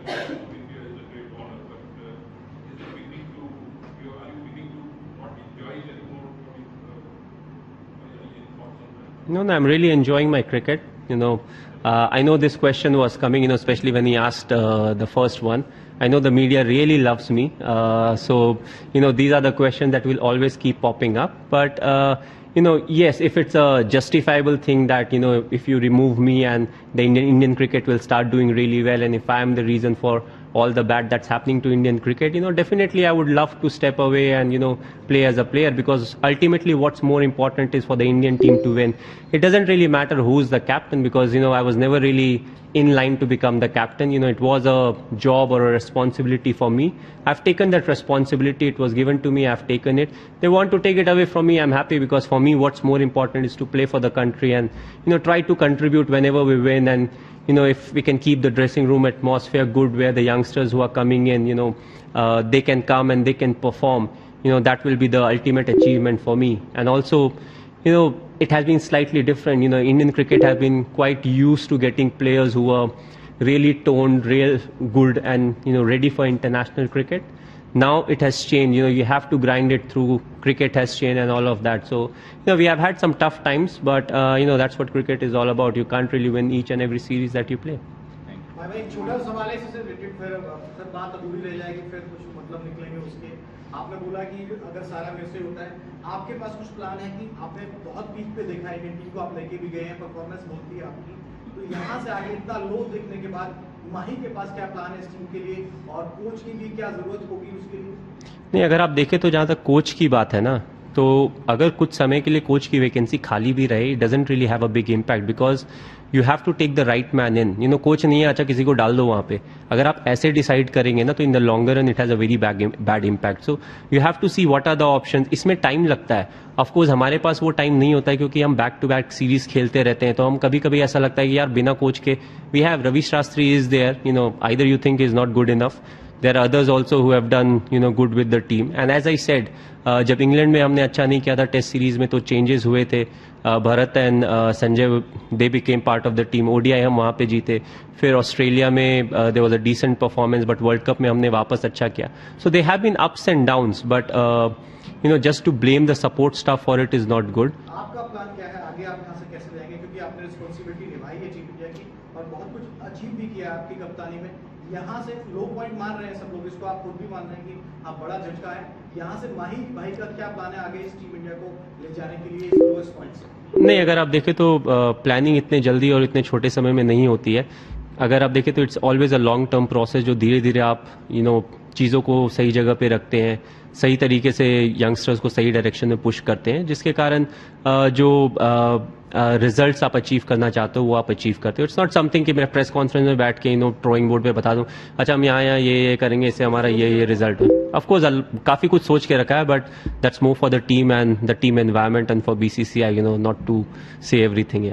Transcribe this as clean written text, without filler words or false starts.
with India is a great honor, but is it beginning to, are you beginning to not enjoy it anymore? Any thoughts on that? No, I'm really enjoying my cricket. I know this question was coming, especially when he asked the first one. I know the media really loves me. So, these are the questions that will always keep popping up. But, yes, if it's a justifiable thing that, if you remove me and the Indian cricket will start doing really well, and if I am the reason for all the bad that's happening to Indian cricket, definitely I would love to step away and, play as a player, because ultimately what's more important is for the Indian team to win. It doesn't really matter who's the captain, because, I was never really in line to become the captain. It was a job or a responsibility for me. I've taken that responsibility. It was given to me. I've taken it. They want to take it away from me. I'm happy, because for me, what's more important is to play for the country and, try to contribute whenever we win. And, if we can keep the dressing room atmosphere good, where the youngsters who are coming in, they can come and they can perform, that will be the ultimate achievement for me. And also, it has been slightly different. Indian cricket has been quite used to getting players who are really toned, real good, and, ready for international cricket. Now it has changed. You have to grind it through. Cricket has changed and all of that. So, we have had some tough times, but, that's what cricket is all about. You can't really win each and every series that you play. भाई एक छोटा सवाल है, इससे related फिर बात अधूरी रह जाएगी, फिर कुछ मतलब निकलेंगे उसके। आपने बोला कि अगर सारा मेरे से होता है, आपके पास कुछ प्लान है कि आपने बहुत पीक पे देखा है इंडियन टीम को, आप लेके भी गए हैं, परफॉर्मेंस बहुत थी आपकी, तो यहाँ से आगे इतना लो देखने के बाद माही के पास क्या प्लान है इस टीम के लिए, और कोच की भी क्या जरूरत होगी उसके लिए? नहीं, अगर आप देखें तो जहाँ तक कोच की बात है ना, तो अगर कुछ समय के लिए कोच की वैकेंसी खाली भी रहे, it doesn't really have a big impact, because you have to take the right man in. Coach नहीं है, अच्छा किसी को डाल दो वहाँ पे। अगर आप ऐसे डिसाइड करेंगे ना, तो in the longer run it has a very bad impact. So you have to see what are the options. इसमें टाइम लगता है, ऑफकोर्स हमारे पास वो टाइम नहीं होता है, क्योंकि हम बैक टू बैक सीरीज खेलते रहते हैं। तो हम कभी कभी ऐसा लगता है कि यार बिना कोच के, we have Ravi Shastri is there, either you think is not good enough. There are others also who have done, good with the team. And as I said, जब इंग्लैंड में हमने अच्छा नहीं किया था टेस्ट सीरीज में, तो चेंजेस हुए थे। Bharat and Sanjay, they became part of the team. ODI हम वहाँ पे जीते। फिर ऑस्ट्रेलिया में there was a decent performance, but world cup में हमने वापस अच्छा किया। So they have been ups and downs, but just to blame the support staff for it is not good. आपका प्लान क्या है आगे, आप यहाँ से कैसे जाएंगे, क्योंकि आपने रिस्पॉन्सिबिलिटी निभाई है टीम इंडिया की और बहुत कुछ अचीव भी किया आपकी कप्तानी में। यहाँ से लो पॉइंट मान रहे हैं सब लोग, इसको आप खुद भी मान रहे हैं कि आप बड़ा झटका है। यहाँ से माही भाई का क्या प्लान है आगे इस टीम इंडिया को ले जाने के लिए लोएस्ट पॉइंट से? नहीं, अगर आप देखें तो प्लानिंग इतने जल्दी और इतने छोटे समय में नहीं होती है। अगर आप देखें तो it's always a long term process, जो धीरे धीरे आप चीज़ों को सही जगह पे रखते हैं, सही तरीके से यंगस्टर्स को सही डायरेक्शन में पुश करते हैं, जिसके कारण जो रिजल्ट्स आप अचीव करना चाहते हो वो आप अचीव करते हो। इट्स नॉट समथिंग कि मैं प्रेस कॉन्फ्रेंस में बैठ के ड्राइंग बोर्ड पे बता दूं, अच्छा हम यहाँ ये करेंगे, इससे हमारा ये रिजल्ट है। ऑफकोर्स काफ़ी कुछ सोच के रखा है, but that's more for the team and the team environment and for BCCI, not to say everything.